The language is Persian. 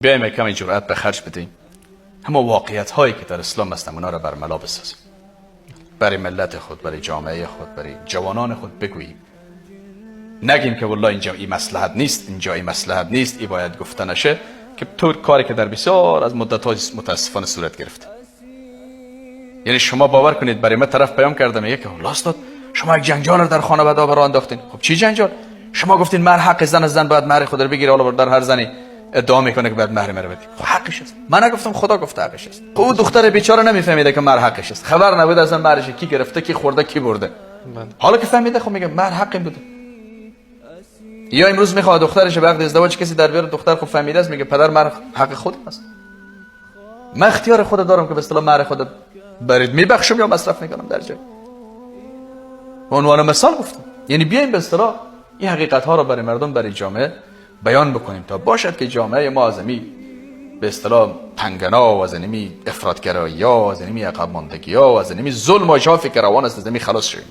بیایم کمی جرأت به خرج بدیم، همه واقعیت هایی که در اسلام هستن اونا را برملا بسازیم، برای ملت خود، برای جامعه خود، برای جوانان خود بگوییم. نگیم که والله اینجا این مصلحت نیست، اینجا این مصلحت نیست، این باید گفته نشه، که طور کاری که در بسیار از مدت‌ها متاسفانه صورت گرفته. یعنی شما باور کنید برای من طرف پیام کرده میگه که والله استاد شما یک جنجال رو در خانواده راه انداختین. خب چی جنجال؟ شما گفتین مهر حق زن، از زن باید مهر خود رو بگیره، حالا در هر زنی ادعا میکنه که باید مهر مرا بده. خب حقش است. من نگفتم، خدا گفته حقش است. خب اون دختر بیچاره نمیفهمیده که مهر حقش است، خبر نبود از مهرش کی گرفته، کی خورده، کی برده. حالا که فهمیده خب میگه مهر حق این بوده. یا امروز میخواد دخترش به عقد ازدواج کسی در بیاره، دختر خب فهمیده است، میگه پدر مهر حق خود است، من اختیار خود دارم که به اصطلاح مهر خود برید میبخشم یا مصرف میکنم در جای. به عنوان مثال گفتم. یعنی بیایم به اصطلاح این حقیقت ها رو برای مردم، برای جامعه بیان بکنیم تا باشد که جامعه ما از به اصطلاح تنگنا و از افراطگرایی ها، از عقب ماندگی ها، از ظلم و جافی که روان است از خلاص شویم.